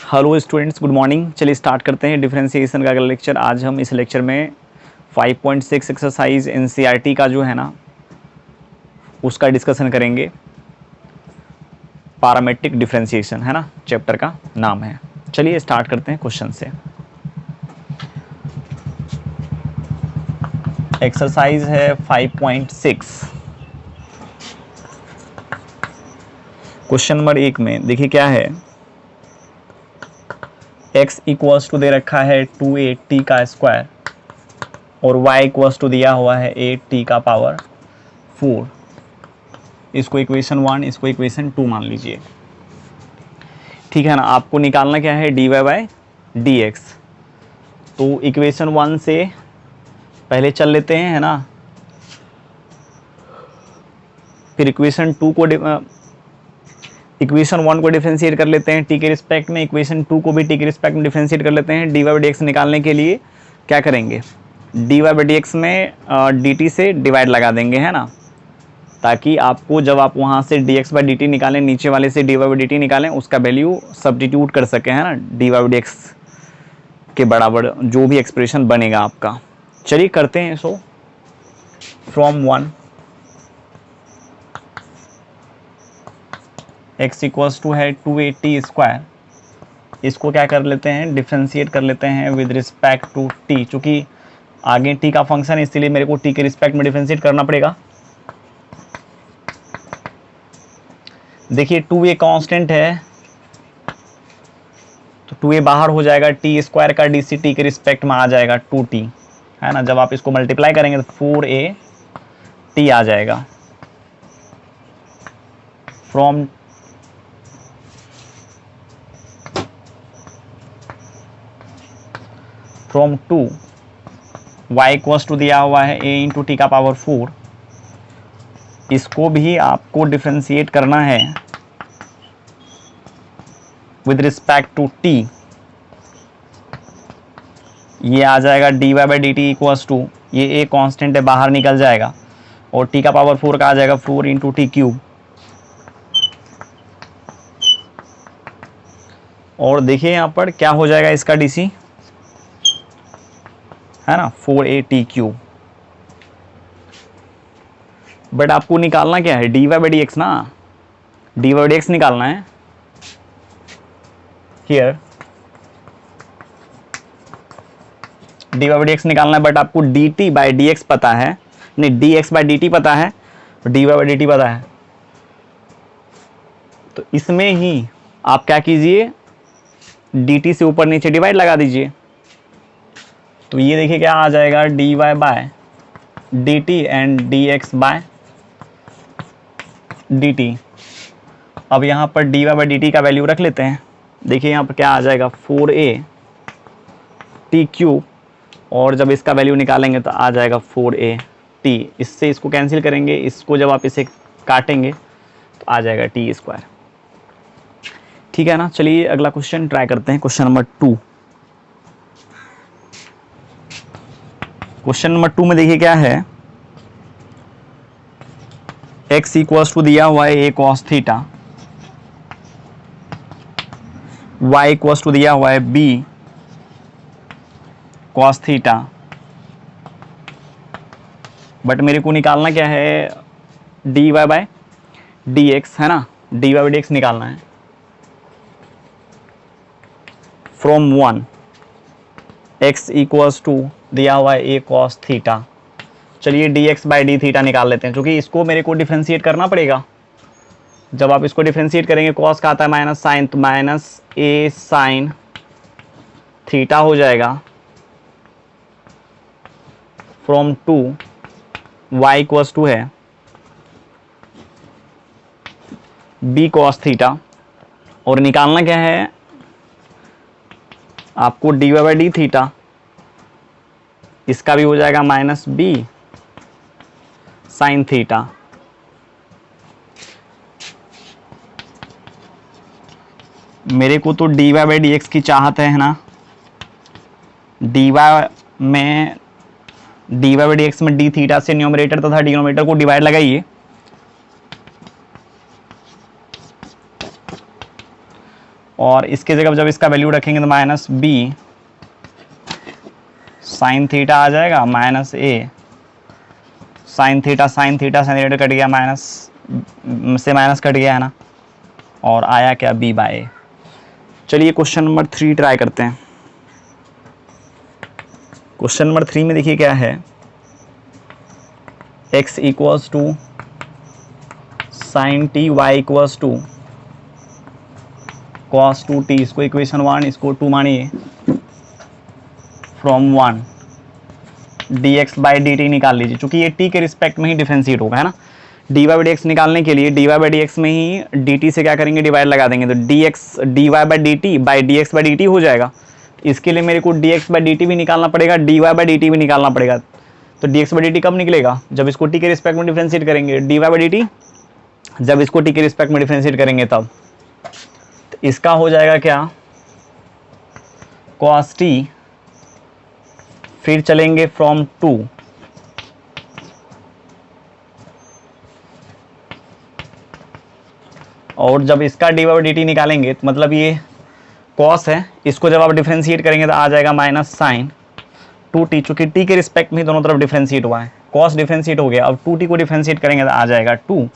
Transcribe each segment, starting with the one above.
Hello students, good morning. चलिए start करते हैं डिफरेंशिएशन का अगला लेक्चर। आज हम इस लेक्चर में 5.6 एक्सरसाइज एनसीईआरटी का जो है ना उसका डिस्कशन करेंगे। पैरामेट्रिक डिफरेंशिएशन है ना, चैप्टर का नाम है। चलिए स्टार्ट करते हैं क्वेश्चन से। एक्सरसाइज है 5.6। क्वेश्चन नंबर 1 में देखिए क्या है। x इक्वल्स टू दे रखा है 2a का स्क्वायर और y इक्वल्स टू दिया हुआ है 8t का पावर 4। इसको इक्वेशन 1, इसको इक्वेशन 2 मान लीजिए, ठीक है ना। आपको निकालना क्या है, dy बाई डी एक्स। तो इक्वेशन 1 से पहले चल लेते हैं, है ना। फिर इक्वेशन 1 को डिफरेंशिएट कर लेते हैं t के रिस्पेक्ट में। इक्वेशन 2 को भी t के रिस्पेक्ट में डिफरेंशिएट कर लेते हैं। dy बाई डी एक्स निकालने के लिए क्या करेंगे, dy बाई डी एक्स में dt से डिवाइड लगा देंगे, है ना, ताकि आपको जब आप वहाँ से dx बाई dt निकालें, नीचे वाले से dy बाई dt निकालें, उसका वैल्यू सब्स्टिट्यूट कर सकें, है ना, dy बाई dx के बराबर जो भी एक्सप्रेशन बनेगा आपका। चलिए करते हैं इसको। फ्रॉम 1 x इक्वल्स टू है 2a स्क्वायर। इसको क्या कर लेते हैं, डिफ्रेंशिएट कर लेते हैं विद रिस्पेक्ट टू t। चूँकि आगे t का फंक्शन है इसलिए मेरे को t के रिस्पेक्ट में डिफ्रेंशिएट करना पड़ेगा। देखिए 2a कांस्टेंट है तो 2a बाहर हो जाएगा, टी स्क्वायर का डी सी टी के रिस्पेक्ट में आ जाएगा 2t, है ना। जब आप इसको मल्टीप्लाई करेंगे तो 4a t आ जाएगा। From from 2 y equals to दिया हुआ है a इंटू टी का पावर 4। इसको भी आपको डिफ्रेंशिएट करना है विद रिस्पेक्ट टू t। ये आ जाएगा dy by D T equals to, ये a कांस्टेंट है बाहर निकल जाएगा और t का पावर 4 का आ जाएगा 4 इंटू टी क्यूब। और देखिए यहाँ पर क्या हो जाएगा इसका dc, है ना, 4a क्यूब। बट आपको निकालना क्या है, dy बाई डी एक्स ना, dy बाई डी एक्स निकालना है। Here dy by D x निकालना है, बट आपको dt बाई डी एक्स पता है, नहीं dx बाई dt पता है, dy बाई dt पता है। तो इसमें ही आप क्या कीजिए, dt से ऊपर नीचे डिवाइड लगा दीजिए। तो ये देखिए क्या आ जाएगा, dy by dt and dx by dt। अब यहाँ पर dy बाय dt का वैल्यू रख लेते हैं। देखिए यहाँ पर क्या आ जाएगा, 4a t क्यूब, और जब इसका वैल्यू निकालेंगे तो आ जाएगा 4a t। इससे इसको कैंसिल करेंगे, इसको जब आप इसे काटेंगे तो आ जाएगा t स्क्वायर, ठीक है ना। चलिए अगला क्वेश्चन ट्राई करते हैं, क्वेश्चन नंबर 2। क्वेश्चन नंबर 2 में देखिए क्या है, x इक्वल्स टू दिया हुआ है a cos theta, y equals to दिया हुआ है b cos थीटा। बट मेरे को निकालना क्या है, dy बाय dx, है ना, dy बाय dx निकालना है। फ्रॉम 1 x इक्वल्स टू दिया हुआ है a cos थीटा। चलिए dx बाई डी थीटा निकाल लेते हैं, क्योंकि इसको मेरे को डिफ्रेंशिएट करना पड़ेगा। जब आप इसको डिफ्रेंशिएट करेंगे, cos का आता है माइनस साइन, तो माइनस a साइन थीटा हो जाएगा। फ्रॉम 2 y इक्वल्स टू है b cos थीटा, और निकालना क्या है आपको, dy बाई डी थीटा। इसका भी हो जाएगा माइनस b साइन थीटा। मेरे को तो dy बाई डी एक्स की चाहत है ना। dy में dy बाई डी एक्स में d थीटा से न्यूमरेटर तथा डिनोमिनेटर को डिवाइड लगाइए। और इसके जगह जब इसका वैल्यू रखेंगे तो माइनस बी साइन थीटा आ जाएगा, माइनस ए साइन थीटा कट गया, माइनस से माइनस कट गया है ना, और आया क्या, बी बाय ए। चलिए क्वेश्चन नंबर 3 ट्राई करते हैं। क्वेश्चन नंबर 3 में देखिए क्या है, x equals to sine T, Y equals to cos 2t, इसको इक्वेशन 1, इसको 2 मानिए, from 1 dx by D T निकाल लीजिए, चूंकि ये t के रिस्पेक्ट में ही डिफरेंशिएट होगा, है ना। dy बाई डी एक्स निकालने के लिए dy बाई डी एक्स में ही dt से क्या करेंगे, डिवाइड लगा देंगे, तो dx dy by D T by dx by dt हो जाएगा। इसके लिए मेरे को dx बाई dt भी निकालना पड़ेगा, dy बाई dt भी निकालना पड़ेगा। तो dx बाई dt कब निकलेगा, जब इसको t के रिस्पेक्ट में डिफरेंशिएट करेंगे, dy बाई dt जब इसको t के रिस्पेक्ट में डिफरेंशिएट करेंगे तब। तो इसका हो जाएगा क्या, cos t, फिर चलेंगे फ्रॉम 2 और जब इसका डी बाई डी टी निकालेंगे तो मतलब ये कॉस है, इसको जब आप डिफरेंशिएट करेंगे तो आ जाएगा माइनस साइन 2t, चूंकि t के रिस्पेक्ट में दोनों तरफ डिफरेंशिएट हुआ है, कॉस डिफरेंशिएट हो गया, अब 2t को डिफरेंशिएट करेंगे तो आ जाएगा 2।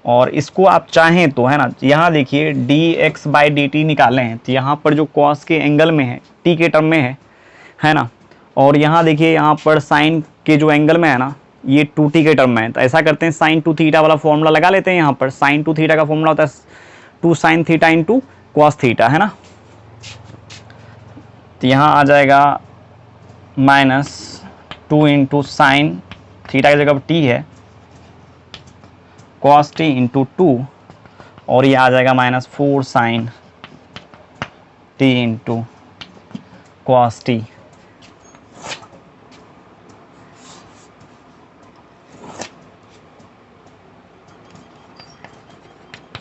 और इसको आप चाहें तो, है ना, यहाँ देखिए dx बाई डी टी निकालें तो यहाँ पर जो कॉस के एंगल में है, t के टर्म में है ना, और यहाँ देखिए यहाँ पर साइन के जो एंगल में है ना, ये 2t के टर्म में है। तो ऐसा करते हैं, साइन 2 थीटा वाला फॉर्मूला लगा लेते हैं। यहाँ पर साइन 2 थीटा का फॉर्मूला होता है 2 sine theta into cos theta, है ना। तो यहाँ आ जाएगा माइनस 2 इंटू साइन थीटा की जगह t है, कॉस t इंटू 2, और ये आ जाएगा minus 4 sine t into cos t।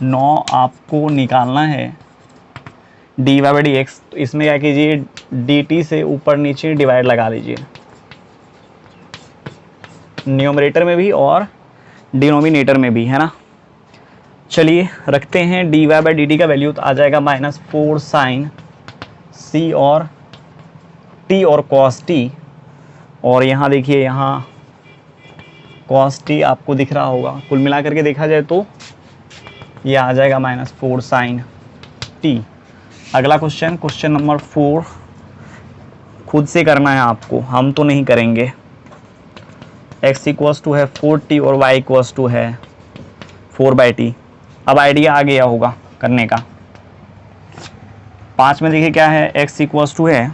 Now आपको निकालना है D Y by D X. तो इसमें क्या कीजिए, डी टी से ऊपर नीचे डिवाइड लगा लीजिए, न्यूमरेटर में भी और डिनोमिनेटर में भी, है ना। चलिए रखते हैं D Y by D T का वैल्यू, तो आ जाएगा माइनस 4 साइन सी और टी और कॉस टी, और यहाँ देखिए यहाँ कॉस टी आपको दिख रहा होगा, कुल मिला करके देखा जाए तो ये आ जाएगा माइनस 4 साइन टी। अगला क्वेश्चन, क्वेश्चन नंबर 4 खुद से करना है आपको, हम तो नहीं करेंगे। x इक्वल्स टू है 4t और y इक्वल्स टू है 4/t। अब आइडिया आ गया होगा करने का। 5 में देखिए क्या है, x इक्वल्स टू है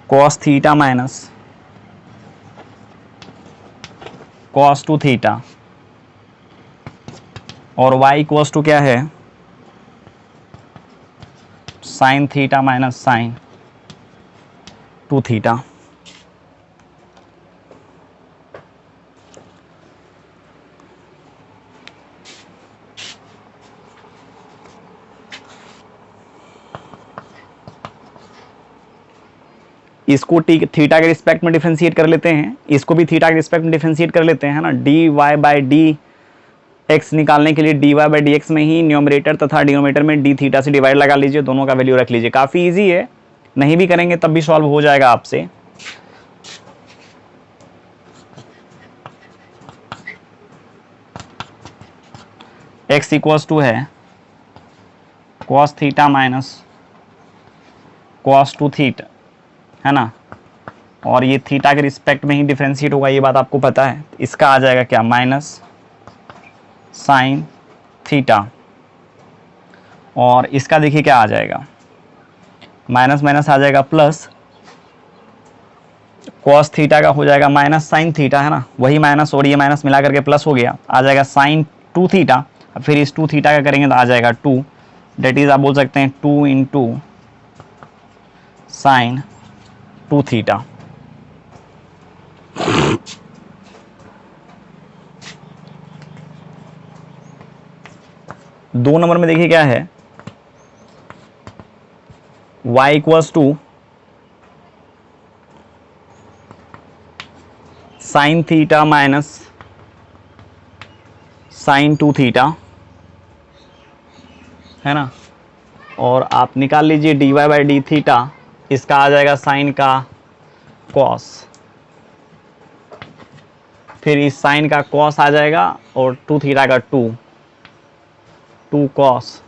cos theta minus cos 2 theta, और y इक्वल्स टू क्या है, sine theta minus sine 2 theta. इसको थीटा के रिस्पेक्ट में डिफरेंशिएट कर लेते हैं, इसको भी थीटा के रिस्पेक्ट में डिफरेंशिएट कर लेते हैं, है ना। D Y by D X निकालने के लिए D Y by D X में ही न्यूमरेटर तथा डिनोमिनेटर में डी थीटा से डिवाइड लगा लीजिए, दोनों का वैल्यू रख लीजिए। काफ़ी इजी है, नहीं भी करेंगे तब भी सॉल्व हो जाएगा आपसे। एक्स इक्वल्स टू है cos theta minus cos 2 theta, है ना, और ये थीटा के रिस्पेक्ट में ही डिफरेंशिएट होगा, ये बात आपको पता है। इसका आ जाएगा क्या, माइनस साइन थीटा, और इसका देखिए क्या आ जाएगा, माइनस माइनस आ जाएगा प्लस, कॉस थीटा का हो जाएगा माइनस साइन थीटा, है ना, वही माइनस और ये माइनस मिला करके प्लस हो गया, आ जाएगा साइन 2 थीटा। अब फिर इस 2 थीटा का करेंगे तो आ जाएगा 2, डेट इज आप बोल सकते हैं 2 इंटू साइन 2 थीटा। दो नंबर में देखिए क्या है, y equals to sine theta minus sine 2 theta, है ना, और आप निकाल लीजिए dy बाई डी थीटा, इसका आ जाएगा साइन का कॉस, फिर इस साइन का कॉस आ जाएगा और 2 थीटा का 2 कॉस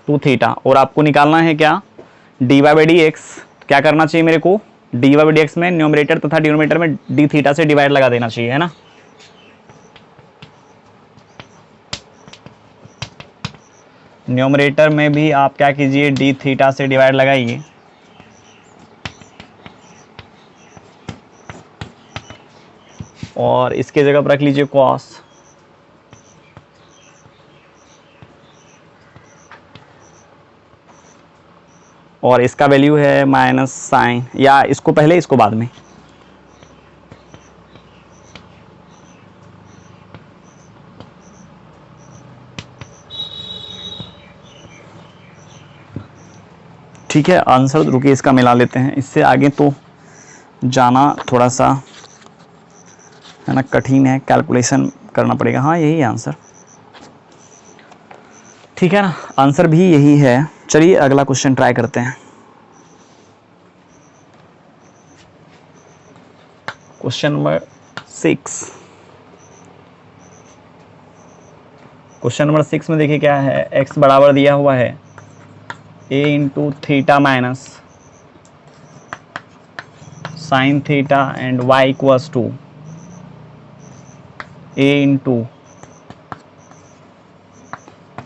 2 थीटा, और आपको निकालना है क्या, dy बाई डी एक्स। क्या करना चाहिए मेरे को, dy बाई डी एक्स में न्यूमरेटर तथा डिनोमिनेटर में d थीटा से डिवाइड लगा देना चाहिए, है ना। न्यूमरेटर में भी आप क्या कीजिए, d थीटा से डिवाइड लगाइए, और इसके जगह पर रख लीजिए कॉस, और इसका वैल्यू है माइनस साइन, या इसको पहले इसको बाद में। ठीक है, आंसर रुकिए इसका मिला लेते हैं, इससे आगे तो जाना थोड़ा सा है ना कठिन है, कैलकुलेशन करना पड़ेगा। हाँ यही है आंसर, ठीक है ना, आंसर भी यही है। चलिए अगला क्वेश्चन ट्राई करते हैं। Question number 6। क्वेश्चन नंबर 6 में देखिए क्या है, x बराबर दिया हुआ है a into theta minus sine theta and y equals to a into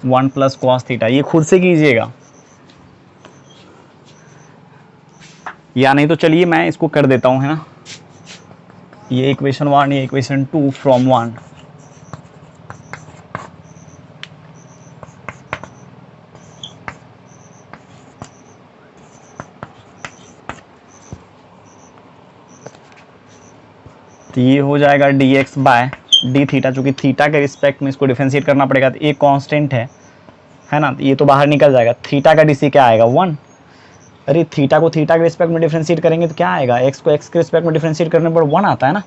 1 plus cos theta. ये खुद से कीजिएगा, या नहीं तो चलिए मैं इसको कर देता हूँ, है ना। ये इक्वेशन 1, ये इक्वेशन 2 फ्रॉम 1। तो ये हो जाएगा dx बाय डी थीटा, चूँकि थीटा के रिस्पेक्ट में इसको डिफरेंशिएट करना पड़ेगा, तो एक कांस्टेंट है ना, तो ये तो बाहर निकल जाएगा। थीटा का डीसी क्या आएगा 1। अरे थीटा को थीटा के रिस्पेक्ट में डिफरेंशिएट करेंगे तो क्या आएगा, एक्स को एक्स के रिस्पेक्ट में डिफरेंशिएट करने पर 1 आता है ना,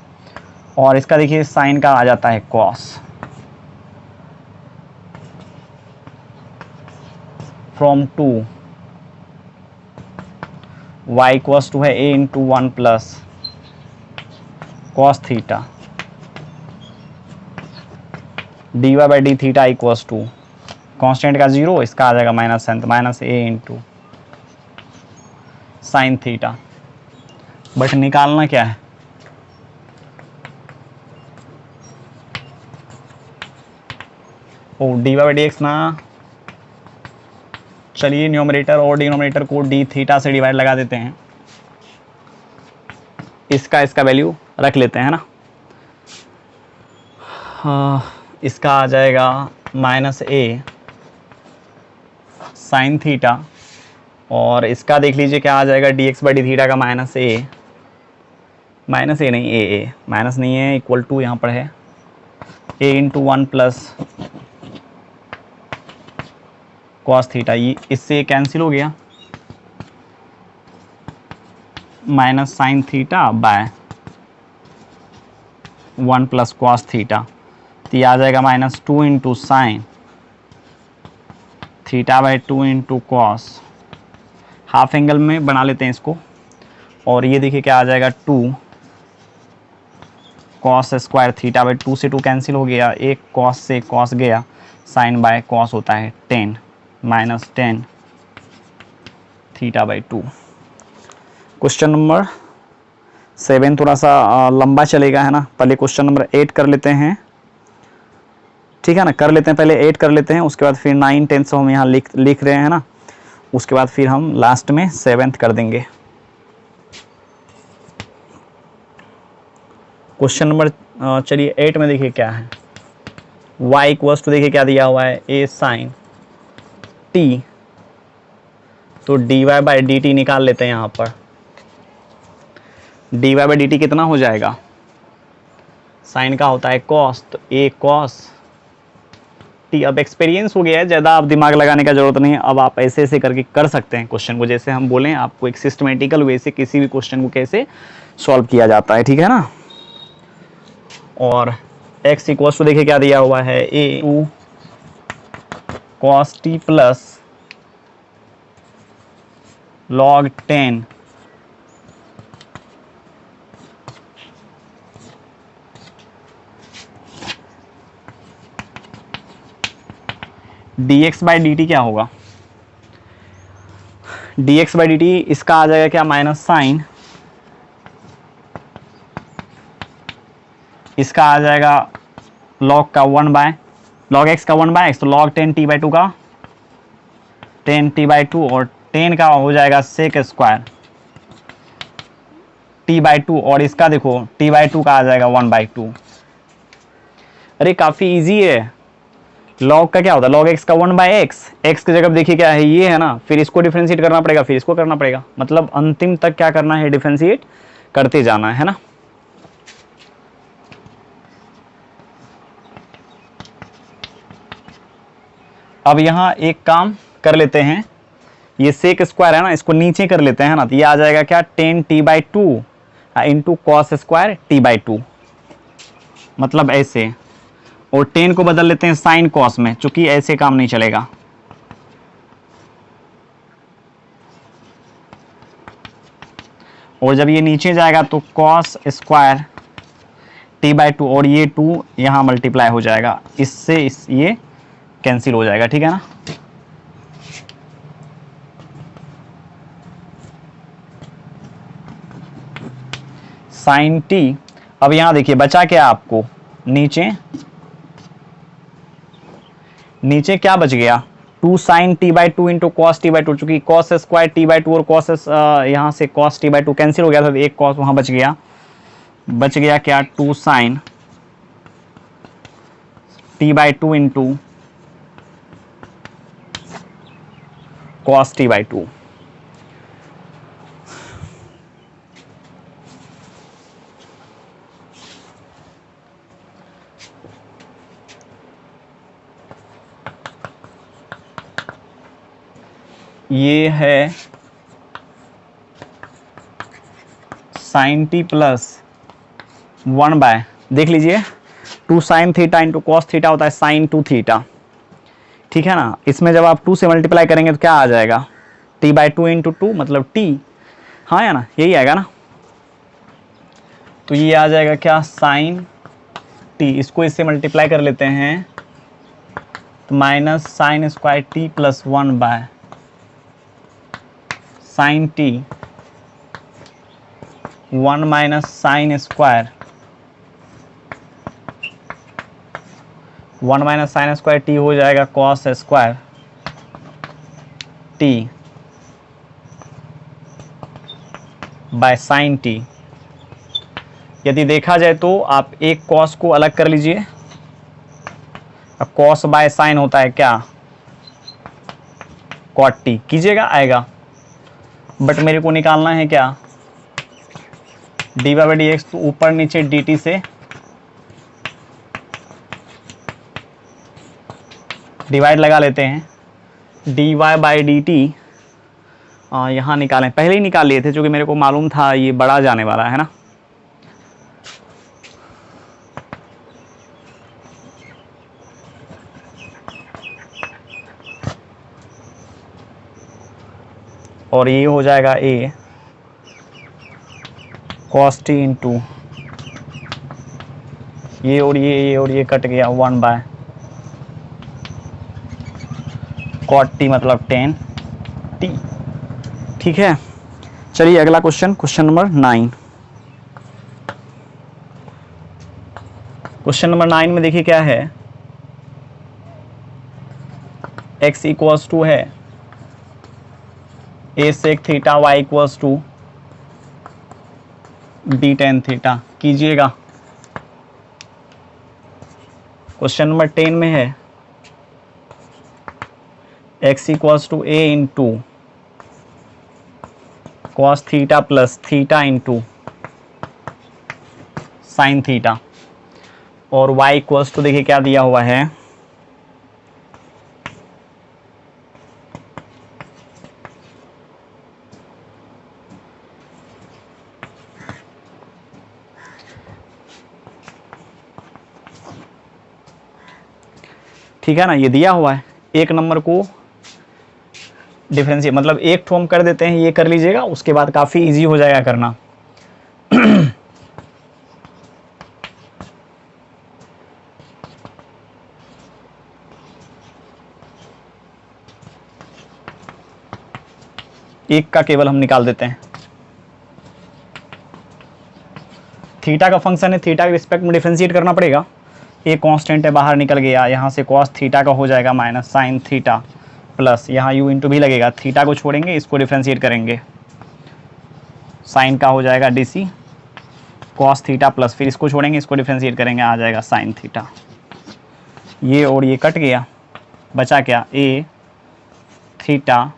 और इसका देखिए साइन का आ जाता है cos from 2 y equals to है a into 1 plus cos theta dy by D theta equals to constant का 0, इसका आ जाएगा minus a into sine theta. But निकालना क्या है, ओ dy बाई डी एक्स ना, चलिए न्यूमरेटर और डिनोमिनेटर को d थीटा से डिवाइड लगा देते हैं, इसका वैल्यू रख लेते हैं, है ना। इसका आ जाएगा माइनस a साइन थीटा, और इसका देख लीजिए क्या आ जाएगा, dx बाई डी थीटा का माइनस a नहीं, a माइनस नहीं है, इक्वल टू यहाँ पर है a into 1 plus cos theta. ये इससे कैंसिल हो गया, minus sine theta by 1 plus cos theta, तो ये आ जाएगा minus 2 into sine theta by 2 into cos, half angle में बना लेते हैं इसको, और ये देखिए क्या आ जाएगा 2 कॉस स्क्वायर थीटा बाई 2 से 2 कैंसिल हो गया, एक कॉस से कॉस गया, साइन बाय कॉस होता है 10 minus 10 theta by 2। Question number 7 थोड़ा सा लंबा चलेगा, है ना, पहले क्वेश्चन नंबर 8 कर लेते हैं, ठीक है ना, कर लेते हैं, पहले 8 कर लेते हैं, उसके बाद फिर 9 10 सब हम यहाँ लिख रहे हैं ना, उसके बाद फिर हम लास्ट में 7th कर देंगे। क्वेश्चन नंबर चलिए 8 में देखिए क्या है, y इक्वल्स टू देखिए क्या दिया हुआ है, a साइन t, तो dy बाई डी टी निकाल लेते हैं यहाँ पर। dy बाई डी टी कितना हो जाएगा, साइन का होता है कॉस, तो a कॉस t। अब एक्सपीरियंस हो गया है, ज़्यादा आप दिमाग लगाने का जरूरत नहीं है, अब आप ऐसे ऐसे करके कर सकते हैं क्वेश्चन को, जैसे हम बोलें आपको एक सिस्टमेटिकल वे से किसी भी क्वेश्चन को कैसे सॉल्व किया जाता है, ठीक है ना। और x इक्वल्स टू देखिए क्या दिया हुआ है, a to cos t plus log 10 dx by D T क्या होगा, dx बाई डी टी इसका आ जाएगा क्या, माइनस साइन, इसका आ जाएगा log का 1 बाय log x का 1 बाय x, तो log 10 t बाई 2 का 10 t बाई 2 और 10 का हो जाएगा सेक स्क्वायर t बाई 2 और इसका देखो t बाई 2 का आ जाएगा 1 बाई 2। अरे काफ़ी इजी है। log का क्या होता है, log x का 1 बाई एक्स, एक्स की जगह देखिए क्या है, ये है ना, फिर इसको डिफ्रेंशिएट करना पड़ेगा, फिर इसको करना पड़ेगा, मतलब अंतिम तक क्या करना है, डिफ्रेंशिएट करते जाना है ना। अब यहाँ एक काम कर लेते हैं, ये सेक स्क्वायर है ना, इसको नीचे कर लेते हैं ना, तो ये आ जाएगा क्या 10 t by 2 into cos square t by 2, मतलब ऐसे, और 10 को बदल लेते हैं साइन कॉस में, चूंकि ऐसे काम नहीं चलेगा। और जब ये नीचे जाएगा तो कॉस स्क्वायर t बाई 2 और ये 2 यहाँ मल्टीप्लाई हो जाएगा, इससे ये कैंसिल हो जाएगा, ठीक है ना। साइन t, अब यहाँ देखिए बचा क्या आपको, नीचे क्या बच गया, 2 sine t by 2 into cos t by 2, चूंकि कॉस स्क्वायर t बाई 2 और कॉस यहाँ से कॉस t बाई 2 कैंसिल हो गया था, तो एक कॉस वहाँ बच गया क्या 2 sine t by 2 into cos t by 2। ये है साइन टी प्लस 1 बाय, देख लीजिए 2 sine theta into cos theta होता है साइन 2 थीटा, ठीक है ना। इसमें जब आप 2 से मल्टीप्लाई करेंगे तो क्या आ जाएगा, t बाई 2 इंटू 2 मतलब t, हाँ या ना, यही आएगा ना। तो ये आ जाएगा क्या साइन t, इसको इससे मल्टीप्लाई कर लेते हैं तो minus sign square t plus 1 by sine t 1 minus sine square 1 minus sign square t हो जाएगा cos square t by sine t। यदि देखा जाए तो आप एक कॉस को अलग कर लीजिए, अब कॉस बाय साइन होता है क्या, कॉट t कीजिएगा, आएगा, बट मेरे को निकालना है क्या, D Y by D X, तो ऊपर नीचे डी टी से डिवाइड लगा लेते हैं, D Y by D T यहाँ निकालें, पहले ही निकाल लिए थे, क्योंकि मेरे को मालूम था ये बड़ा जाने वाला है ना। और ये हो जाएगा ए कॉस टी इंटू ये और ये कट गया 1 बाय कॉट टी मतलब 10 टी, ठीक है। चलिए अगला question, question number 9। Question number 9 में देखिए क्या है, x इक्वल्स टू है a sec theta, y equals to b tan theta, कीजिएगा। क्वेश्चन नंबर 10 में है x equals to a into cos theta plus theta into sine theta, और y equals to देखिए क्या दिया हुआ है, ठीक है ना, ये दिया हुआ है एक नंबर को डिफरेंशिएट, मतलब एक ठो हम कर देते हैं, ये कर लीजिएगा, उसके बाद काफ़ी इजी हो जाएगा करना। एक का केवल हम निकाल देते हैं। थीटा का फंक्शन है, थीटा के रिस्पेक्ट में डिफरेंशिएट करना पड़ेगा। एक कांस्टेंट है, बाहर निकल गया, यहाँ से कॉस थीटा का हो जाएगा माइनस साइन थीटा प्लस यहाँ यू इंटू भी लगेगा, थीटा को छोड़ेंगे, इसको डिफरेंशिएट करेंगे, साइन का हो जाएगा D C cos theta plus फिर इसको छोड़ेंगे, इसको डिफरेंशिएट करेंगे, आ जाएगा साइन थीटा। ये और ये कट गया, बचा क्या, A theta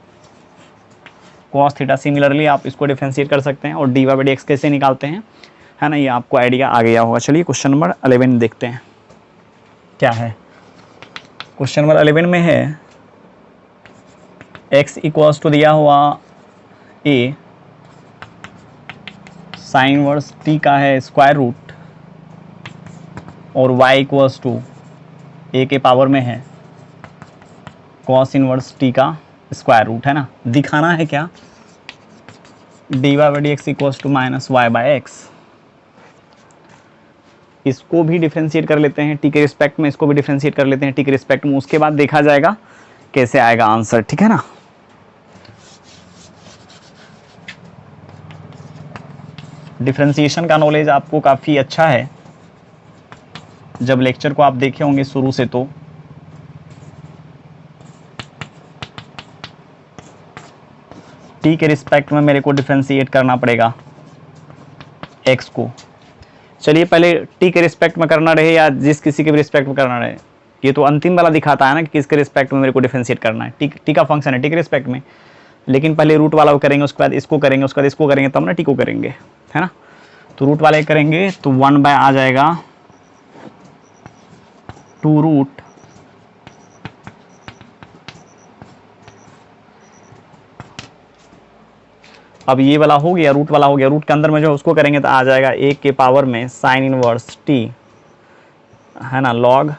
cos theta. Similarly आप इसको डिफरेंशिएट कर सकते हैं। और D Y by D X कैसे निकालते हैं, है ना, ये आपको आइडिया आ गया होगा। चलिए क्वेश्चन नंबर 11 देखते हैं क्या है। क्वेश्चन नंबर 11 में है x इक्वल्स टू दिया हुआ a साइन इनवर्स t का है स्क्वायर रूट और y इक्वल्स टू a के पावर में है कॉस इनवर्स t का स्क्वायर रूट, है ना। दिखाना है क्या, D Y by D X equals to minus Y by X. इसको भी डिफरेंशिएट कर लेते हैं टी के रिस्पेक्ट में, इसको भी डिफरेंशिएट कर लेते हैं टी के रिस्पेक्ट में, उसके बाद देखा जाएगा कैसे आएगा आंसर, ठीक है ना। डिफरेंशिएशन का नॉलेज आपको काफ़ी अच्छा है, जब लेक्चर को आप देखे होंगे शुरू से, तो टी के रिस्पेक्ट में मेरे को डिफरेंशिएट करना पड़ेगा एक्स को। चलिए पहले टी के रिस्पेक्ट में करना रहे या जिस किसी के भी रिस्पेक्ट में करना रहे, ये तो अंतिम वाला दिखाता है ना कि किसके रिस्पेक्ट में मेरे को डिफरेंशिएट करना है। टी का फंक्शन है टी के रिस्पेक्ट में, लेकिन पहले रूट वाला को करेंगे, उसके बाद इसको करेंगे, उसके बाद इसको करेंगे, तब ना टी को करेंगे, है ना। तो रूट वाले करेंगे तो 1 बाय आ जाएगा 2 रूट अब ये वाला हो गया, रूट वाला हो गया, रूट के अंदर में जो उसको करेंगे तो आ जाएगा 1 के पावर में साइन इनवर्स टी, है ना, लॉग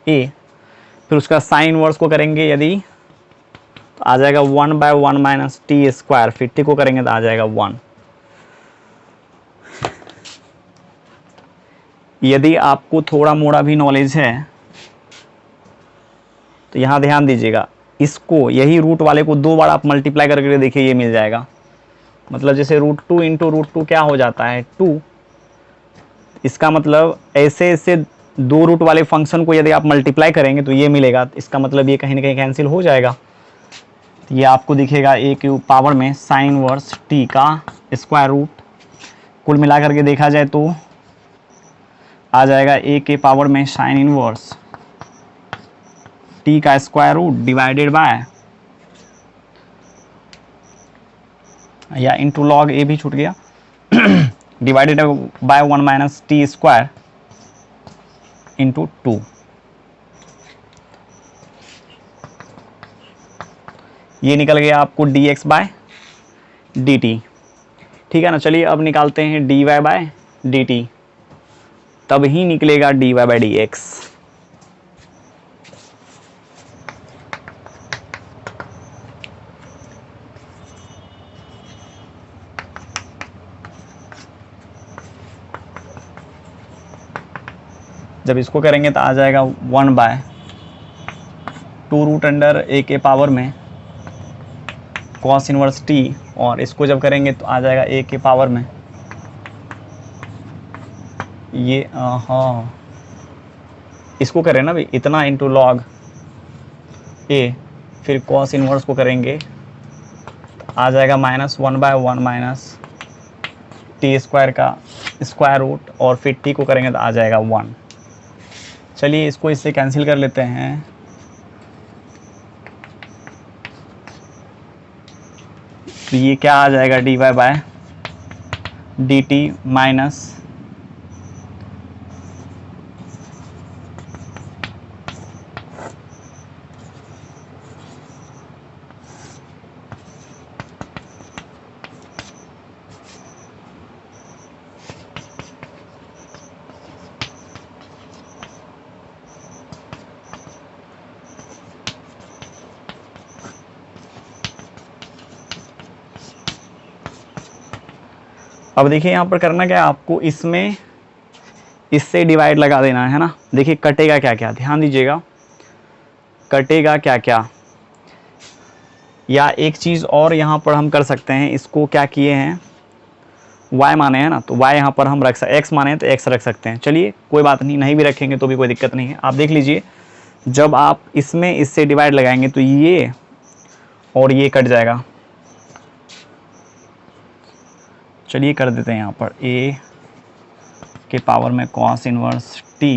ए। फिर उसका साइन इनवर्स को करेंगे यदि तो आ जाएगा 1 बाय 1 माइनस टी स्क्वायर, फिर टी को करेंगे तो आ जाएगा 1। यदि आपको थोड़ा मोड़ा भी नॉलेज है तो यहाँ ध्यान दीजिएगा, इसको यही रूट वाले को 2 बार आप मल्टीप्लाई करके देखिए, ये मिल जाएगा। मतलब जैसे √2 इंटू √2 क्या हो जाता है 2, इसका मतलब ऐसे ऐसे 2 रूट वाले फंक्शन को यदि आप मल्टीप्लाई करेंगे तो ये मिलेगा, इसका मतलब ये कहीं ना कहीं कैंसिल हो जाएगा। तो ये आपको दिखेगा a की पावर में साइन इनवर्स टी का स्क्वायर रूट, कुल मिला करके देखा जाए तो आ जाएगा a के पावर में साइन इनवर्स टी का स्क्वायर रूट डिवाइडेड बाय या इंटू लॉग ए भी छूट गया divided by 1 minus T square into 2। ये निकल गया आपको D X by D T, ठीक है ना। चलिए अब निकालते हैं D Y by D T, तब ही निकलेगा D Y by D X. जब इसको करेंगे तो आ जाएगा 1 बाय 2 रूट अंडर ए के पावर में कॉस इनवर्स टी, और इसको जब करेंगे तो आ जाएगा ए के पावर में ये हाँ इसको करें ना भाई, इतना इंटू लॉग ए, फिर कॉस इनवर्स को करेंगे तो आ जाएगा -1 बाय 1 माइनस टी स्क्वायर का स्क्वायर रूट, और फिर टी को करेंगे तो आ जाएगा 1। चलिए इसको इससे कैंसिल कर लेते हैं, तो ये क्या आ जाएगा D Y by D T minus अब देखिए यहाँ पर करना क्या है आपको, इसमें इससे डिवाइड लगा देना है ना। देखिए कटेगा क्या क्या, ध्यान दीजिएगा, कटेगा क्या क्या। या एक चीज़ और यहाँ पर हम कर सकते हैं, इसको क्या किए हैं, y माने हैं ना, तो y यहाँ पर हम रख सकते, x माने हैं तो x रख सकते हैं। चलिए कोई बात नहीं, नहीं भी रखेंगे तो भी कोई दिक्कत नहीं है। आप देख लीजिए, जब आप इसमें इससे डिवाइड लगाएंगे तो ये और ये कट जाएगा। चलिए कर देते हैं यहाँ पर a के पावर में cos इनवर्स t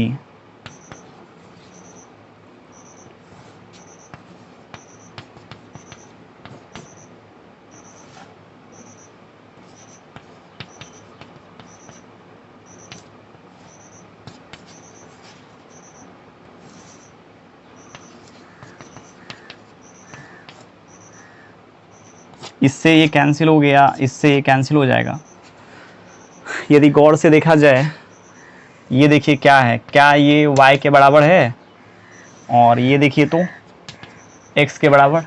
इससे ये कैंसिल हो गया, इससे ये कैंसिल हो जाएगा। यदि गौर से देखा जाए, ये देखिए क्या है, क्या ये y के बराबर है, और ये देखिए तो x के बराबर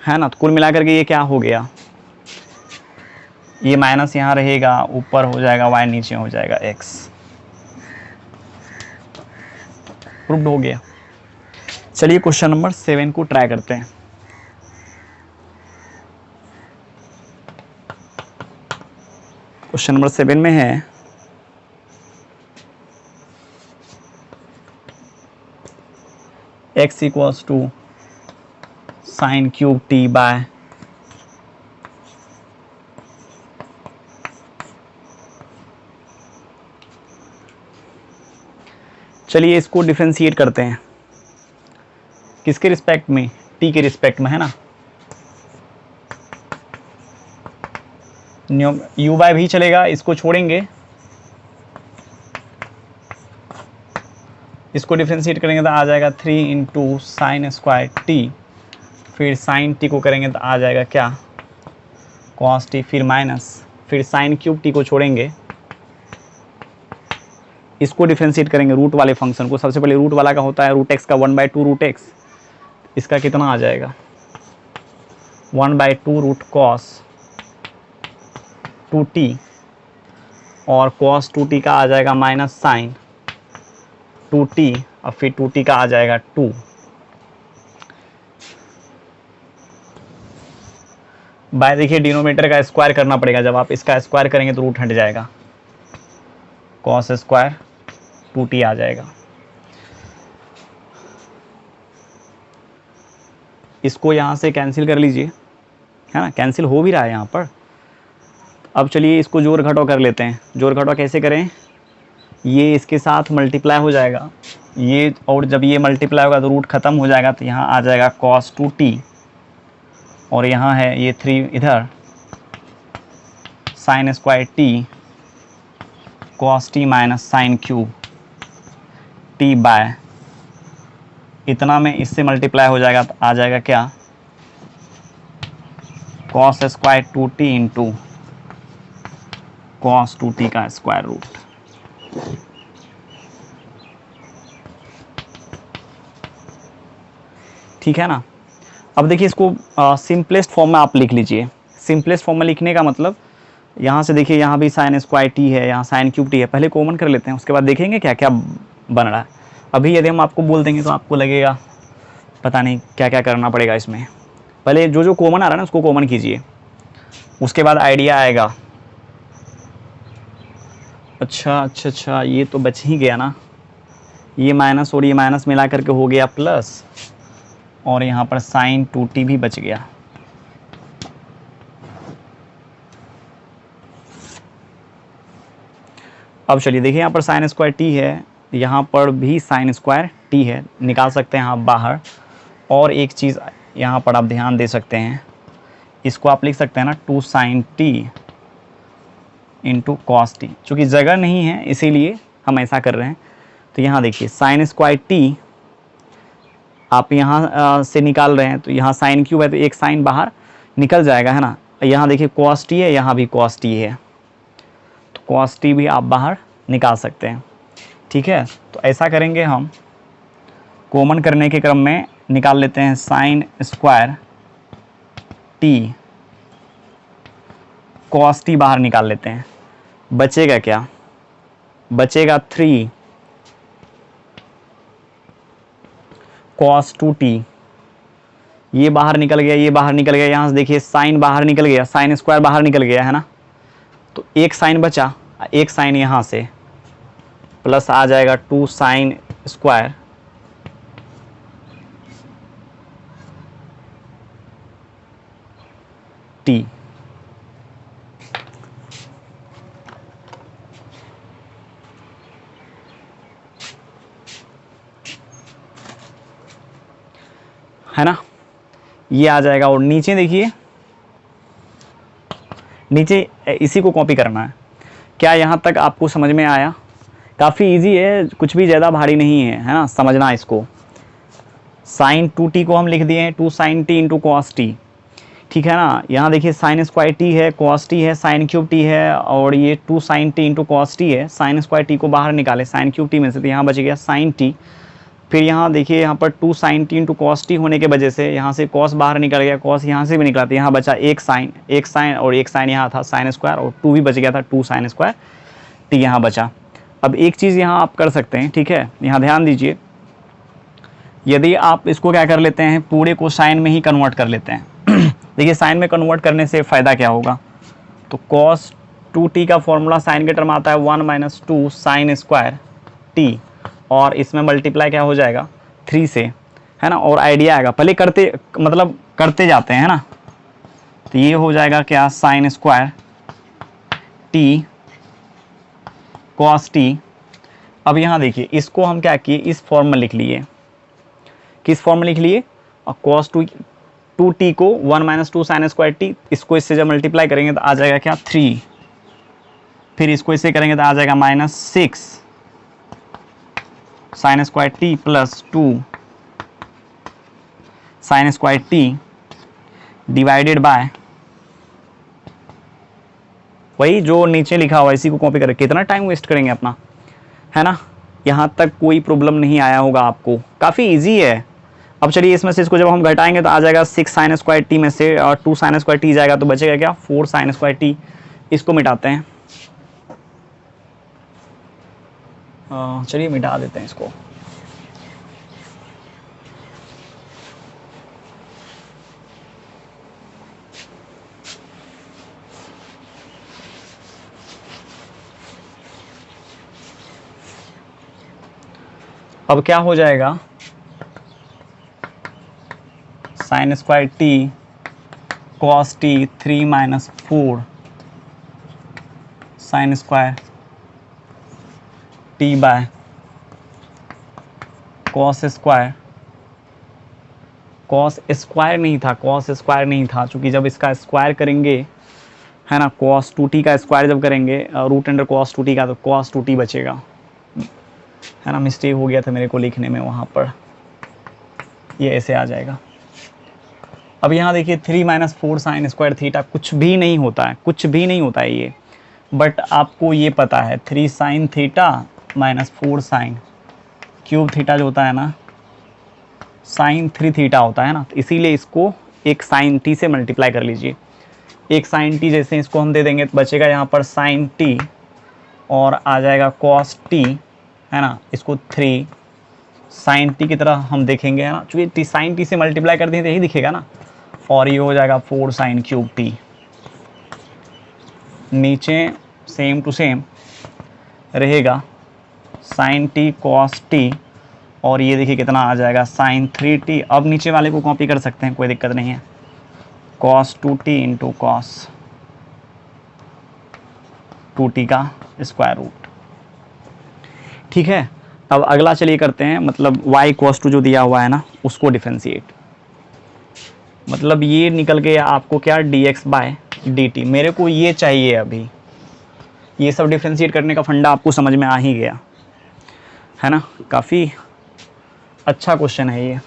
है ना। तो कुल मिलाकर के ये क्या हो गया, ये माइनस यहाँ रहेगा, ऊपर हो जाएगा y, नीचे हो जाएगा x। प्रूव्ड हो गया। चलिए क्वेश्चन नंबर 7 को ट्राई करते हैं। क्वेश्चन नंबर 7 में है x equals to sine cube t by चलिए इसको डिफरेंशिएट करते हैं, किसके रिस्पेक्ट में, t के रिस्पेक्ट में है ना। u बाय भी चलेगा, इसको छोड़ेंगे, इसको डिफरेंशिएट करेंगे तो आ जाएगा 3 इंटू साइन स्क्वायर टी, फिर साइन टी को करेंगे तो आ जाएगा क्या, कॉस टी, फिर माइनस, फिर साइन क्यूब टी को छोड़ेंगे, इसको डिफरेंशिएट करेंगे रूट वाले फंक्शन को। सबसे पहले रूट वाला का होता है रूट एक्स का 1/2 रूट एक्स, इसका कितना आ जाएगा 1/2 रूट कॉस 2t, और कॉस 2t का आ जाएगा माइनस साइन 2t, और फिर 2t का आ जाएगा 2। बाय देखिए डिनोमिनेटर का स्क्वायर करना पड़ेगा, जब आप इसका स्क्वायर करेंगे तो रूट हट जाएगा, कॉस स्क्वायर 2t आ जाएगा। इसको यहाँ से कैंसिल कर लीजिए, है ना, कैंसिल हो भी रहा है यहाँ पर। अब चलिए इसको जोड़ घटाव कर लेते हैं। जोड़ घटाव कैसे करें, ये इसके साथ मल्टीप्लाई हो जाएगा ये, और जब ये मल्टीप्लाई होगा तो रूट ख़त्म हो जाएगा, तो यहाँ आ जाएगा cos 2t, और यहाँ है ये 3 इधर, sine square t cos t minus sine cube t by, इतना में इससे मल्टीप्लाई हो जाएगा तो आ जाएगा क्या, cos square 2t into cos 2t का स्क्वायर रूट। ठीक है ना। अब देखिए इसको सिंपलेस्ट फॉर्म में आप लिख लीजिए। सिंपलेस्ट फॉर्म में लिखने का मतलब, यहाँ से देखिए यहाँ भी साइन स्क्वायर टी है, यहाँ साइन क्यूब टी है, पहले कॉमन कर लेते हैं, उसके बाद देखेंगे क्या क्या बन रहा है। अभी यदि हम आपको बोल देंगे तो आपको लगेगा पता नहीं क्या क्या करना पड़ेगा इसमें। पहले जो जो कॉमन आ रहा है ना उसको कॉमन कीजिए, उसके बाद आइडिया आएगा। अच्छा, ये तो बच ही गया ना, ये माइनस और ये माइनस मिला करके हो गया प्लस, और यहाँ पर साइन 2t भी बच गया। अब चलिए देखिए यहाँ पर साइन स्क्वायर t है, यहाँ पर भी साइन स्क्वायर t है, निकाल सकते हैं आप बाहर। और एक चीज़ यहाँ पर आप ध्यान दे सकते हैं, इसको आप लिख सकते हैं ना 2 sine t into cos T, चूँकि जगह नहीं है इसीलिए हम ऐसा कर रहे हैं। तो यहाँ देखिए साइन स्क्वायर t आप यहाँ से निकाल रहे हैं, तो यहाँ साइन क्यूब है तो एक साइन बाहर निकल जाएगा, है ना। यहाँ देखिए कॉस टी है, यहाँ भी कॉस टी है, तो कॉस टी भी आप बाहर निकाल सकते हैं। ठीक है, तो ऐसा करेंगे हम, कॉमन करने के क्रम में निकाल लेते हैं sign square T cos t बाहर निकाल लेते हैं, बचेगा क्या, बचेगा 3 cos 2t, ये बाहर निकल गया, ये बाहर निकल गया, यहाँ से देखिए साइन बाहर निकल गया, साइन स्क्वायर बाहर निकल गया है ना, तो एक साइन बचा, एक साइन यहाँ से प्लस आ जाएगा 2 साइन स्क्वायर टी। है ना, ये आ जाएगा। और नीचे देखिए, नीचे इसी को कॉपी करना है। क्या यहाँ तक आपको समझ में आया? काफ़ी इजी है, कुछ भी ज़्यादा भारी नहीं है ना, समझना इसको। साइन 2t को हम लिख दिए हैं 2 sine t into cos T, ठीक है ना। यहाँ देखिए साइन स्क्वायर टी है, कॉस टी है, साइन क्यूब टी है, और ये 2 sine T into cos T है। साइन स्क्वायर टी को बाहर निकाले साइन क्यूब टी में से, तो यहाँ बच गया साइन टी। फिर यहाँ देखिए, यहाँ पर 2 sine T into cos T होने के वजह से यहाँ से कॉस बाहर निकल गया, कॉस यहाँ से भी निकला, तो यहाँ बचा एक साइन और एक साइन यहाँ था साइन स्क्वायर, और 2 भी बच गया था 2 साइन स्क्वायर टी यहाँ बचा। अब एक चीज़ यहाँ आप कर सकते हैं, ठीक है, यहाँ ध्यान दीजिए, यदि आप इसको क्या कर लेते हैं, पूरे को साइन में ही कन्वर्ट कर लेते हैं देखिए साइन में कन्वर्ट करने से फ़ायदा क्या होगा, तो कॉस 2t का फॉर्मूला साइन के टर्म आता है 1 माइनस 2 साइन स्क्वायर टी, और इसमें मल्टीप्लाई क्या हो जाएगा 3 से, है ना, और आइडिया आएगा। पहले करते मतलब करते जाते हैं, है ना, तो ये हो जाएगा क्या, sign square T cos T. अब यहाँ देखिए, इसको हम क्या किए, इस फॉर्म में लिख लिए, किस फॉर्म में लिख लिए, और कॉस 2t को 1 माइनस 2 साइन स्क्वायर टी, इसको इससे जब मल्टीप्लाई करेंगे तो आ जाएगा क्या 3, फिर इसको इससे करेंगे तो आ जाएगा -6 sign square T plus 2 sign square T divided by, वही जो नीचे लिखा हुआ इसी को कॉपी करके, कितना टाइम वेस्ट करेंगे अपना, है ना। यहाँ तक कोई प्रॉब्लम नहीं आया होगा आपको, काफ़ी इजी है। अब चलिए इसमें से इसको जब हम घटाएंगे तो आ जाएगा 6 साइन स्क्वायर टी में से, और 2 साइन स्क्वायर टी जाएगा तो बचेगा क्या 4 साइन स्क्वायर टी। इसको मिटाते हैं, चलिए मिटा देते हैं इसको। अब क्या हो जाएगा, sign square T cos T 3 minus 4 sign square T by cos square, cos square नहीं था, चूंकि जब इसका स्क्वायर करेंगे, है ना, कॉस 2t का स्क्वायर जब करेंगे रूट अंडर कॉस 2t का, तो कॉस 2t बचेगा, है ना। मिस्टेक हो गया था मेरे को लिखने में वहाँ पर, ये ऐसे आ जाएगा। अब यहाँ देखिए 3 माइनस 4 साइन स्क्वायर थीटा कुछ भी नहीं होता है, कुछ भी नहीं होता है ये, बट आपको ये पता है 3 sign theta minus 4 sine cube theta जो होता है ना, साइन 3 थीटा होता है ना, तो इसीलिए इसको एक साइन टी से मल्टीप्लाई कर लीजिए। एक साइन टी जैसे इसको हम दे देंगे तो बचेगा यहाँ पर साइन टी, और आ जाएगा कॉस टी, है ना, इसको 3 साइन टी की तरह हम देखेंगे, है ना, चूँकि साइन टी से मल्टीप्लाई कर दें तो यही दिखेगा ना, और ये हो जाएगा 4 साइन क्यूब टी। नीचे सेम टू सेम रहेगा साइन टी कॉस टी, और ये देखिए कितना आ जाएगा साइन 3t। अब नीचे वाले को कॉपी कर सकते हैं, कोई दिक्कत नहीं है, cos 2t into cos 2t का स्क्वायर रूट, ठीक है। अब अगला चलिए करते हैं, मतलब y कॉस 2 जो दिया हुआ है ना उसको डिफरेंशिएट, मतलब ये निकल गया आपको क्या dx बाय dt। मेरे को ये चाहिए अभी, ये सब डिफरेंशिएट करने का फंडा आपको समझ में आ ही गया है ना, काफ़ी अच्छा क्वेश्चन है ये।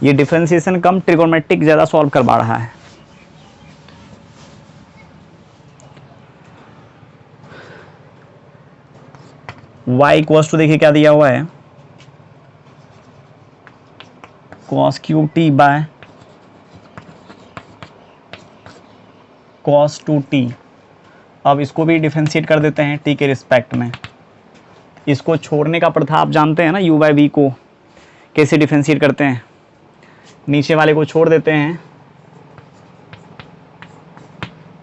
ये डिफरेंशिएशन कम, ट्रिगोनोमेट्रिक ज़्यादा सॉल्व करवा रहा है। y इक्वल्स टू देखिए क्या दिया हुआ है, cos cube T by cos 2t। अब इसको भी डिफरेंशिएट कर देते हैं t के रिस्पेक्ट में। इसको छोड़ने का प्रथा आप जानते हैं ना, u बाई वी को कैसे डिफरेंशिएट करते हैं। नीचे वाले को छोड़ देते हैं,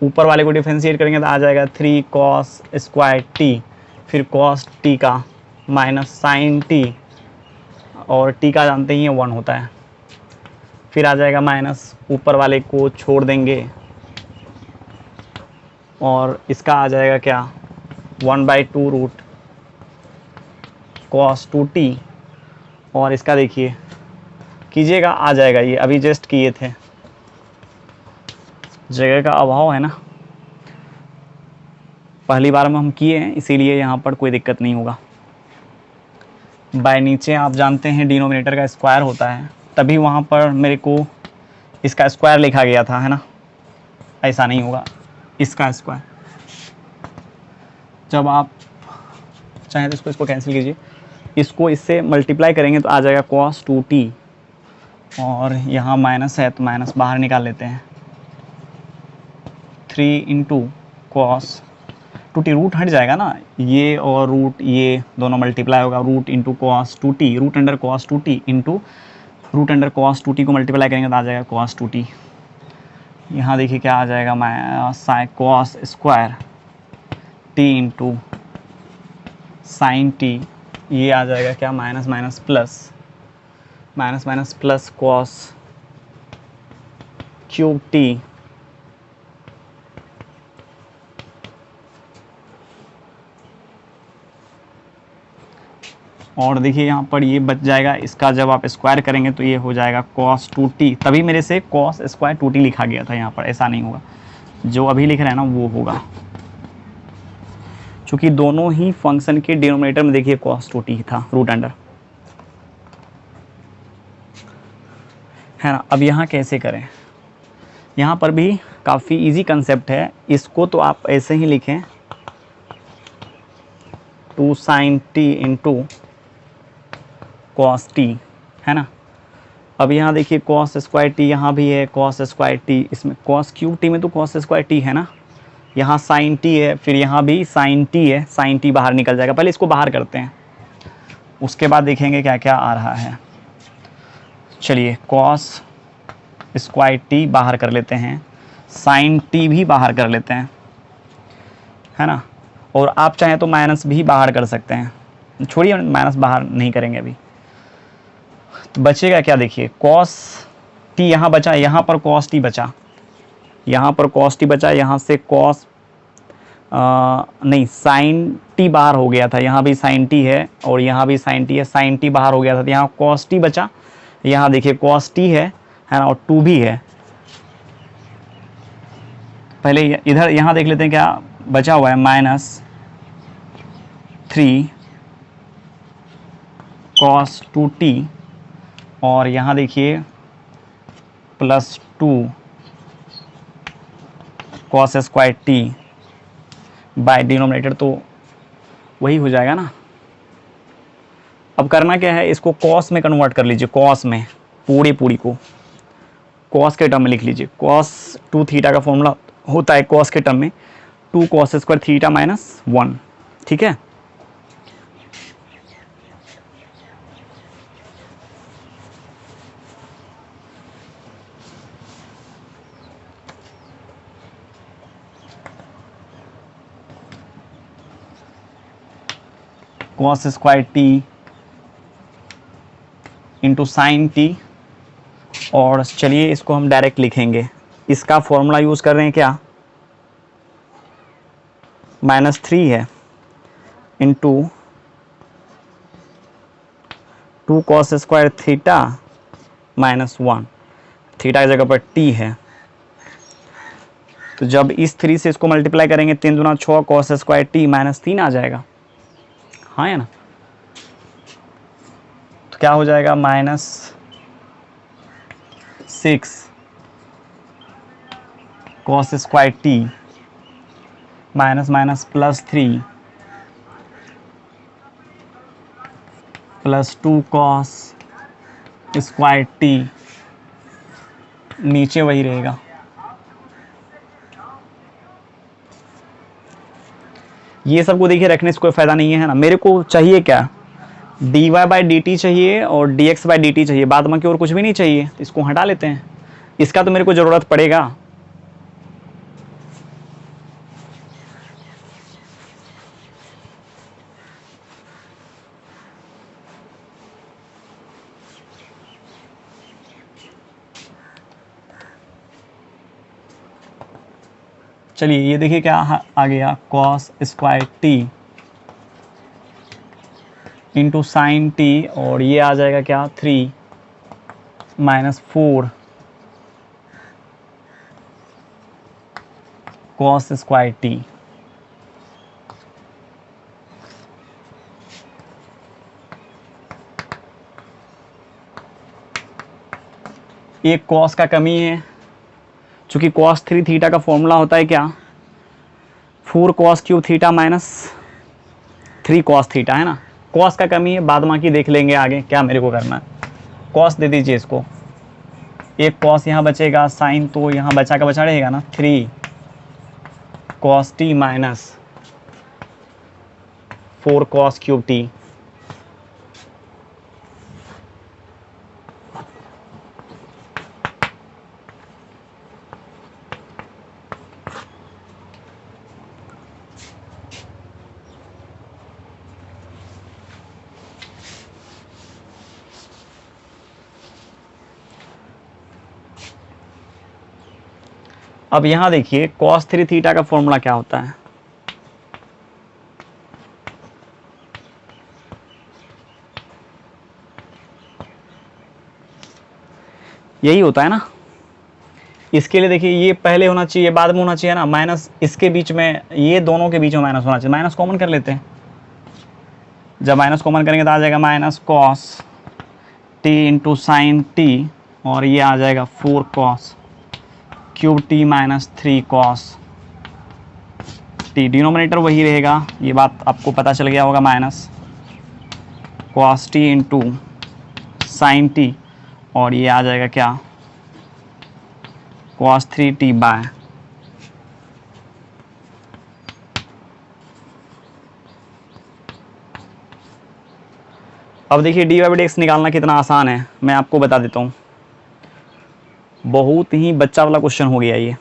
ऊपर वाले को डिफरेंशिएट करेंगे तो आ जाएगा 3 cos स्क्वायर t, फिर cos t का माइनस sin t, और t का जानते ही 1 होता है, फिर आ जाएगा माइनस, ऊपर वाले को छोड़ देंगे और इसका आ जाएगा क्या 1/2 रूट cos 2t, और इसका देखिए कीजिएगा आ जाएगा, ये अभी जस्ट किए थे, जगह का अभाव है ना, पहली बार में हम किए हैं इसीलिए यहाँ पर कोई दिक्कत नहीं होगा। बाय नीचे आप जानते हैं डिनोमिनेटर का स्क्वायर होता है, तभी वहाँ पर मेरे को इसका स्क्वायर लिखा गया था, है ना, ऐसा नहीं होगा, इसका स्क्वायर। जब आप चाहें तो इसको कैंसिल कीजिए, इसको इससे मल्टीप्लाई करेंगे तो आ जाएगा cos 2t, और यहाँ माइनस है तो माइनस बाहर निकाल लेते हैं, 3 इंटू cos 2t, रूट हट जाएगा ना, ये और रूट ये दोनों मल्टीप्लाई होगा, root into cos 2t, root under cos 2t into root under cos 2t को मल्टीप्लाई करेंगे तो आ जाएगा cos 2t। यहाँ देखिए क्या आ जाएगा, मैं cos square t into sine t, ये आ जाएगा क्या minus minus plus, minus minus plus cos cube t, और देखिए यहाँ पर ये बच जाएगा, इसका जब आप स्क्वायर करेंगे तो ये हो जाएगा cos 2t, तभी मेरे से cos स्क्वायर 2t लिखा गया था, यहाँ पर ऐसा नहीं होगा, जो अभी लिख रहे हैं ना वो होगा, क्योंकि दोनों ही फंक्शन के डिनोमिनेटर में देखिए cos 2t था रूट अंडर, है ना। अब यहाँ कैसे करें, यहाँ पर भी काफ़ी इजी कंसेप्ट है, इसको तो आप ऐसे ही लिखें 2 sin t into cos t, है ना। अब यहाँ देखिए cos स्क्वायर t यहाँ भी है, cos स्क्वायर t, इसमें cos क्यूब t में तो cos स्क्वायर t है ना, यहाँ sin t है, फिर यहाँ भी sin t है, sin t बाहर निकल जाएगा, पहले इसको बाहर करते हैं, उसके बाद देखेंगे क्या क्या आ रहा है। चलिए cos स्क्वायर t बाहर कर लेते हैं, sin t भी बाहर कर लेते हैं, है ना, और आप चाहें तो माइनस भी बाहर कर सकते हैं, छोड़िए माइनस बाहर नहीं करेंगे अभी, तो बचेगा क्या देखिए cos t यहाँ बचा, यहाँ पर cos t बचा, यहाँ पर cos t बचा, यहाँ से cos नहीं sin t बाहर हो गया था, यहाँ भी sin t है और यहाँ भी sin t है, sin t बाहर हो गया था तो यहाँ cos t बचा, यहाँ देखिए cos t है ना, और 2 भी है। पहले इधर यहाँ देख लेते हैं क्या बचा हुआ है, -3 cos 2t, और यहाँ देखिए +2 cos square t by denominator, तो वही हो जाएगा ना। अब करना क्या है, इसको cos में कन्वर्ट कर लीजिए, cos में पूरी को cos के टर्म में लिख लीजिए, cos 2 थीटा का फॉर्मूला होता है cos के टर्म में 2 cos स्क्वायर थीटा -1, ठीक है। cos square t into sine t, और चलिए इसको हम डायरेक्ट लिखेंगे, इसका फॉर्मूला यूज़ कर रहे हैं क्या, -3 है into 2 cos square theta -1, theta की जगह पर t है, तो जब इस 3 से इसको मल्टीप्लाई करेंगे 3 दूना 6 cos स्क्वायर t -3 आ जाएगा, हाँ है ना। तो क्या हो जाएगा -6 cos square t +3 +2 cos square t, नीचे वही रहेगा, ये सबको देखिए रखने से कोई फ़ायदा नहीं है ना। मेरे को चाहिए क्या, dy बाई डी टी चाहिए और dx बाई डी टी चाहिए, बाद में की और कुछ भी नहीं चाहिए, तो इसको हटा लेते हैं। इसका तो मेरे को ज़रूरत पड़ेगा। चलिए ये देखिए क्या आ गया, cos square T into sine T, और ये आ जाएगा क्या 3 माइनस 4 cos स्क्वायर टी। एक cos का कमी है, चूँकि cos 3 थीटा का फॉर्मूला होता है क्या, 4 cos cube theta minus 3 cos theta, है ना। cos का कमी है, बाद बाकी देख लेंगे आगे क्या मेरे को करना है। cos दे दीजिए इसको, एक cos यहाँ बचेगा, साइन तो यहाँ बचा का बचा रहेगा ना, 3 cos t minus 4 cos cube t। अब यहाँ देखिए cos 3 थीटा का फॉर्मूला क्या होता है, यही होता है ना। इसके लिए देखिए ये पहले होना चाहिए, बाद में होना चाहिए ना, माइनस इसके बीच में, ये दोनों के बीच में माइनस होना चाहिए। माइनस कॉमन कर लेते हैं, जब माइनस कॉमन करेंगे तो आ जाएगा minus cos t into sine T, और ये आ जाएगा 4 cos cube T minus 3 cos T. Denominator वही रहेगा, ये बात आपको पता चल गया होगा, minus cos T into sine T, और ये आ जाएगा क्या cos 3t बाय। अब देखिए dy बाई dx निकालना कितना आसान है, मैं आपको बता देता हूँ। बहुत ही बच्चा वाला क्वेश्चन हो गया ये।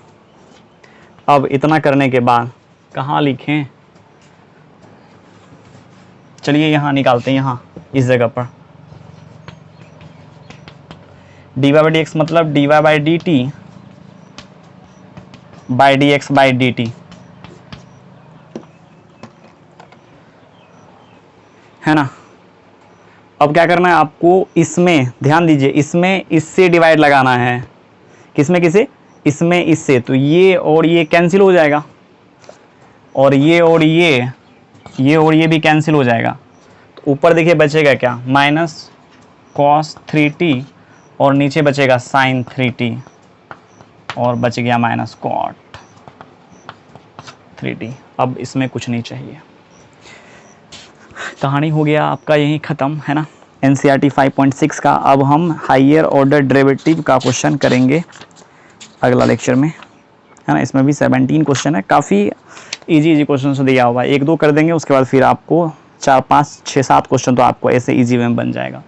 अब इतना करने के बाद कहाँ लिखें, चलिए यहाँ निकालते हैं, यहाँ इस जगह पर dy बाई dx मतलब dy by D T by dx by D T, है ना। अब क्या करना है आपको, इसमें ध्यान दीजिए, इसमें इससे डिवाइड लगाना है, किसमें किसे, इसमें इससे, तो ये और ये कैंसिल हो जाएगा, और ये और ये भी कैंसिल हो जाएगा। तो ऊपर देखिए बचेगा क्या, माइनस cos 3t, और नीचे बचेगा sin 3t, और बच गया माइनस cot 3t। अब इसमें कुछ नहीं चाहिए। कहानी हो गया आपका यहीं ख़त्म, है ना, NCERT 5.6 का। अब हम हायर ऑर्डर डेरिवेटिव का क्वेश्चन करेंगे अगला लेक्चर में, है ना। इसमें भी 17 क्वेश्चन है, काफ़ी इजी क्वेश्चन से दिया हुआ है। 1-2 कर देंगे, उसके बाद फिर आपको 4, 5, 6, 7 क्वेश्चन तो आपको ऐसे इजी वे में बन जाएगा।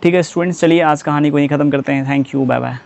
ठीक है स्टूडेंट्स, चलिए आज कहानी को यहीं ख़त्म करते हैं। Thank you, bye bye.